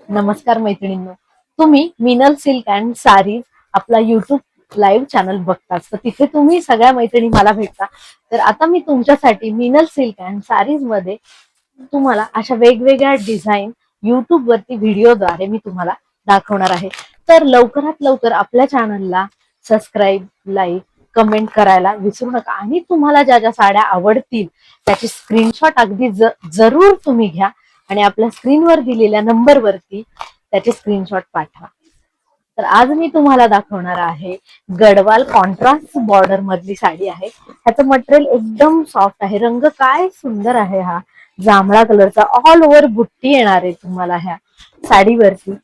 नमस्कार मैत्रिणींनो, तुम्ही मिनल सिल्क अँड सारीज आपला युट्यूब लाईव्ह चॅनल बघताच, तर तिथे तुम्ही सगळ्या मैत्रिणी मला भेटता. तर आता मी तुमच्यासाठी मिनल सिल्क अँड सारीज मध्ये तुम्हाला अशा वेगवेगळ्या डिझाईन युट्यूब वरती व्हिडिओद्वारे मी तुम्हाला दाखवणार आहे. तर लवकरात लवकर आपल्या चॅनलला सबस्क्राईब, लाईक, कमेंट करायला विसरू नका आणि तुम्हाला ज्या ज्या साड्या आवडतील त्याची स्क्रीनशॉट अगदी जरूर तुम्ही घ्या आणि आपल्या स्क्रीनवर दिलेल्या नंबरवरती त्याचे स्क्रीनशॉट पाठवा. तर आज मी तुम्हाला दाखवणार आहे गडवाल कॉन्ट्रास्ट बॉर्डर मधली साडी आहे. ह्याचं मटेरियल एकदम सॉफ्ट आहे. रंग काय सुंदर आहे, हा जांभळा कलरचा ऑल ओव्हर बुट्टी येणार आहे तुम्हाला ह्या साडीवरती.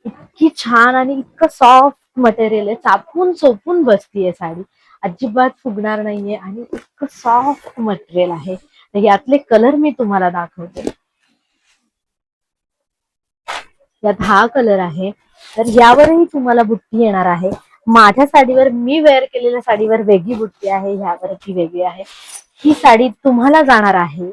इतकी छान आणि इतकं सॉफ्ट मटेरियल आहे, चापून चोपून बसतीये साडी, अजिबात फुगणार नाहीये आणि इतकं सॉफ्ट मटेरियल आहे. यातले कलर मी तुम्हाला दाखवते. यात हा कलर आहे. तर यावरही तुम्हाला बुट्टी येणार आहे. माझ्या साडीवर, मी वेअर केलेल्या साडीवर वेगळी बुट्टी आहे, ह्यावरती वेगळी आहे. ही साडी तुम्हाला जाणार आहे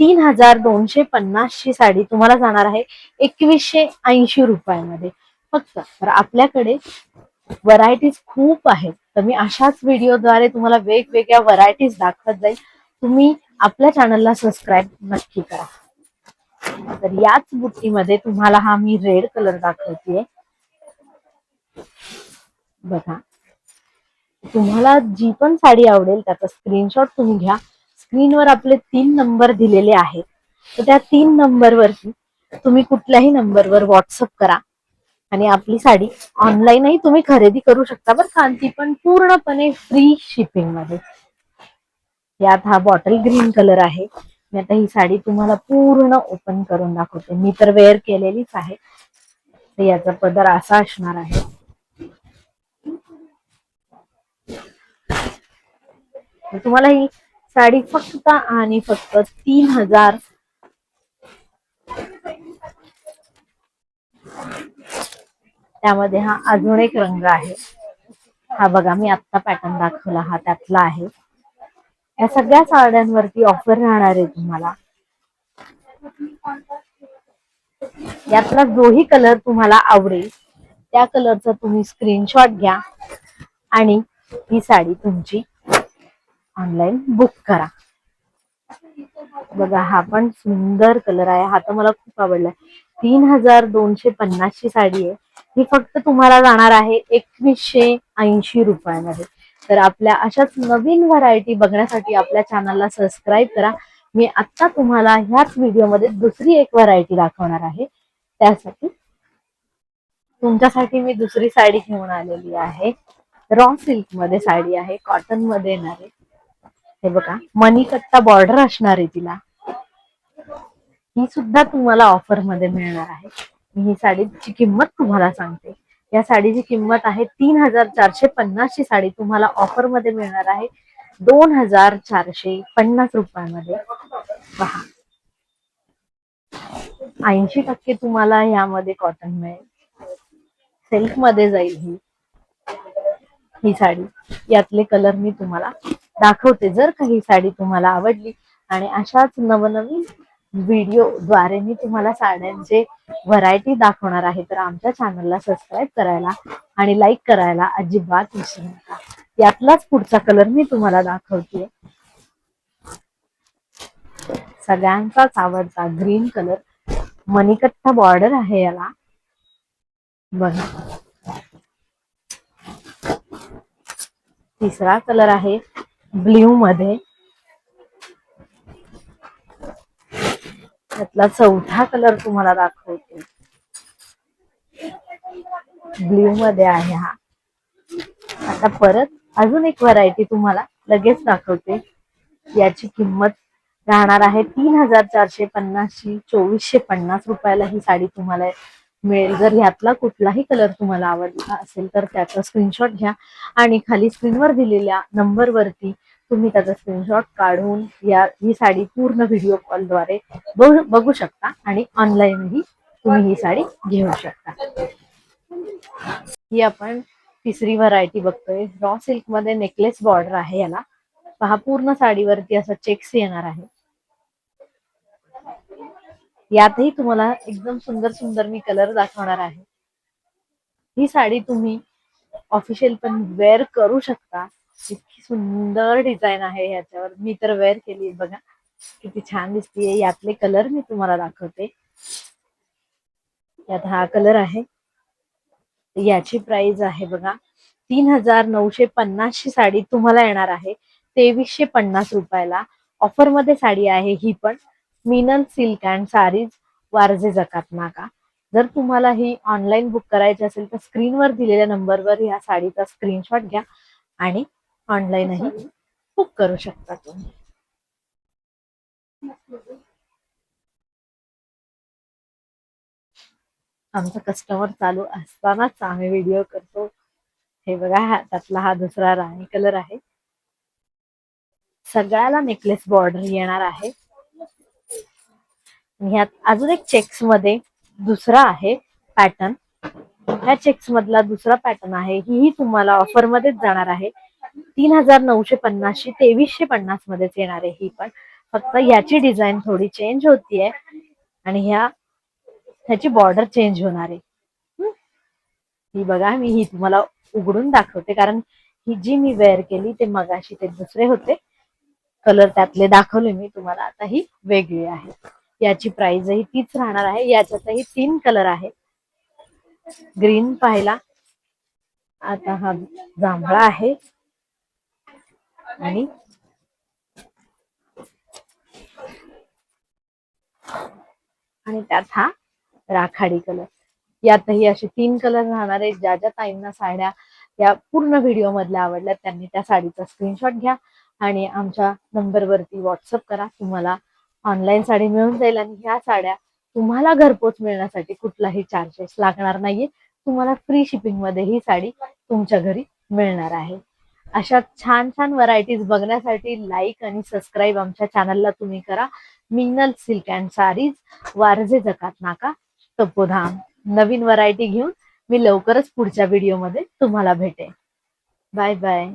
3250 ची साडी तुम्हाला जाणार आहे 2180 रुपयामध्ये फक्त. तर आपल्याकडे व्हरायटीज खूप आहेत, तर मी अशाच व्हिडिओद्वारे तुम्हाला वेगवेगळ्या व्हरायटीज दाखवत जाईल. तुम्ही आपल्या चॅनलला सबस्क्राईब नक्की करा. तर याच बुट्टीमध्ये तुम्हाला हा मी रेड कलर दाखवतेय बघा. तुम्हाला जी पण साडी आवडेल त्याचा स्क्रीनशॉट तुम्ही घ्या. स्क्रीनवर आपले 3 नंबर दिलेले आहेत, तर त्या 3 नंबरवरती तुम्ही कुठल्याही नंबरवर व्हॉट्सअप करा आणि आपली साडी ऑनलाईनही तुम्ही खरेदी करू शकता बरं का, ती पण पूर्णपणे फ्री शिपिंग मध्ये. यात हा बॉटल ग्रीन कलर आहे. मी आता ही साडी तुम्हाला पूर्ण ओपन करून दाखवते. मी तर वेअर केलेलीच आहे. तर याचा पदर असा असणार आहे. तुम्हाला ही साडी फक्त आणि फक्त 3000, त्यामध्ये हा अजून एक रंग आहे. हा बघा, मी आत्ता पॅटर्न दाखवला हा त्यातला आहे. या सगळ्या साड्यांवरती ऑफर राहणार आहे तुम्हाला. यातला जोही कलर तुम्हाला आवडेल त्या कलरचा तुम्ही स्क्रीनशॉट घ्या आणि ही साडी तुमची ऑनलाईन बुक करा. बघा, हा पण सुंदर कलर आहे, हा तर मला खूप आवडलाय. 3250 ची साडी आहे. ही फक्त तुम्हाला जाणार आहे 2180 रुपयामध्ये. तर आपल्या अशाच नवीन व्हरायटी बघण्यासाठी आपल्या चॅनलला सबस्क्राईब करा. मी आता तुम्हाला ह्याच व्हिडिओमध्ये दुसरी एक व्हरायटी दाखवणार आहे. त्यासाठी तुमच्यासाठी मी दुसरी साडी घेऊन आलेली आहे. रॉ सिल्क मध्ये साडी आहे, कॉटन मध्ये येणार आहे. हे बघा, मणिकट्टा बॉर्डर असणार आहे तिला. ही सुद्धा तुम्हाला ऑफर मध्ये मिळणार आहे. मी ही साडीची किंमत तुम्हाला सांगते. या साडीची किंमत आहे 3450 ची साडी तुम्हाला ऑफर मध्ये मिळणार आहे 2450 रुपयामध्ये. पहा, 80% तुम्हाला यामध्ये कॉटन मिळेल, सिल्क मध्ये जाईल ही साडी. यातले कलर मी तुम्हाला दाखवते. जर काही साडी तुम्हाला आवडली आणि अशाच नवनवीन व्हिडिओ द्वारे मी तुम्हाला साड्यांचे व्हरायटी दाखवणार आहे, तर आमच्या चॅनलला सबस्क्राईब करायला आणि लाईक करायला अजिबात विसरू नका. यातलाच पुढचा कलर मी तुम्हाला दाखवते. सगळ्यांचाच आवडता ग्रीन कलर, मणिकट्टा बॉर्डर आहे याला बघा. तिसरा कलर आहे ब्ल्यू मध्ये. त्यातला चौथा कलर तुम्हाला दाखवते, ब्ल्यू मध्ये आहे हा. आता परत अजून एक व्हरायटी तुम्हाला लगेच दाखवते. याची किंमत राहणार आहे 3450 ची. 2450 रुपयाला ही साडी तुम्हाला मिळेल. जर यातला कुठलाही कलर तुम्हाला आवडला असेल तर त्याचा स्क्रीनशॉट घ्या आणि खाली स्क्रीनवर दिलेल्या नंबरवरती तुम्ही त्याचा स्क्रीनशॉट काढून ही साडी पूर्ण व्हिडिओ कॉलद्वारे बघू शकता आणि ऑनलाईनही तुम्ही ही साडी घेऊ शकता. ही आपण तिसरी व्हरायटी बघतोय. रॉ सिल्क मध्ये नेकलेस बॉर्डर आहे याला. पहा, पूर्ण साडीवरती असं चेक्स येणार आहे. यातही तुम्हाला एकदम सुंदर सुंदर मी कलर दाखवणार आहे. ही साडी तुम्ही ऑफिशियल पण वेअर करू शकता. इतकी सुंदर डिझाईन आहे ह्याच्यावर. मी तर वेअर केली बघा, किती छान दिसतीये. यातले कलर मी तुम्हाला दाखवते. यात हा कलर आहे. याची प्राइस आहे बघा 3950 ची साडी तुम्हाला येणार आहे 2350 रुपयाला. ऑफर मध्ये साडी आहे ही पण. Minal silk and saris, Warje Jakat Naka. जर तुम्हाला ही ऑनलाईन बुक करायची असेल तर स्क्रीनवर दिलेल्या नंबरवर ह्या साडीचा स्क्रीनशॉट घ्या आणि ऑनलाईनही बुक करू शकता तुम्ही. आमचा कस्टमर चालू असतानाच आम्ही व्हिडिओ करतो. हे बघा, त्यातला हा दुसरा राणी कलर आहे. सगळ्याला नेकलेस बॉर्डर येणार आहे. ह्यात अजून एक चेक्स मध्ये दुसरा आहे पॅटर्न. ह्या चेक्स मधला दुसरा पॅटर्न आहे. ही तुम्हाला ऑफर मध्येच जाणार आहे 3950 ची 2350 मध्येच येणार आहे ही पण. फक्त याची डिझाईन थोडी चेंज होतीये आणि ह्याची बॉर्डर चेंज होणार आहे. ही बघा, मी ही तुम्हाला उघडून दाखवते कारण ही जी मी वेअर केली ते मगाशी ते दुसरे होते कलर, त्यातले दाखवले मी तुम्हाला. आता ही वेगळी आहे. याची प्राइसही तीच राहणार आहे. याच्यातही 3 कलर आहे. ग्रीन पाहिला, आता हा जांभळा आहे आणि त्यात हा राखाडी कलर. यातही असे 3 कलर राहणार आहे. ज्या ज्या ताईंना साड्या या पूर्ण व्हिडिओ मधल्या आवडल्या त्यांनी त्या साडीचा स्क्रीनशॉट घ्या आणि आमच्या नंबरवरती व्हॉट्सअप करा. तुम्हाला ऑनलाईन साडी मिळून जाईल आणि ह्या साड्या तुम्हाला घरपोच मिळण्यासाठी कुठलाही चार्जेस लागणार नाहीये. तुम्हाला फ्री शिपिंग मध्ये ही साडी तुमच्या घरी मिळणार आहे. अशा छान छान व्हरायटीज बघण्यासाठी लाईक आणि सबस्क्राईब आमच्या चॅनलला तुम्ही करा. Minal silk and sarees, Warje Jakat नाका, तपोधाम. नवीन व्हरायटी घेऊन मी लवकरच पुढच्या व्हिडिओमध्ये तुम्हाला भेटेन. Bye bye.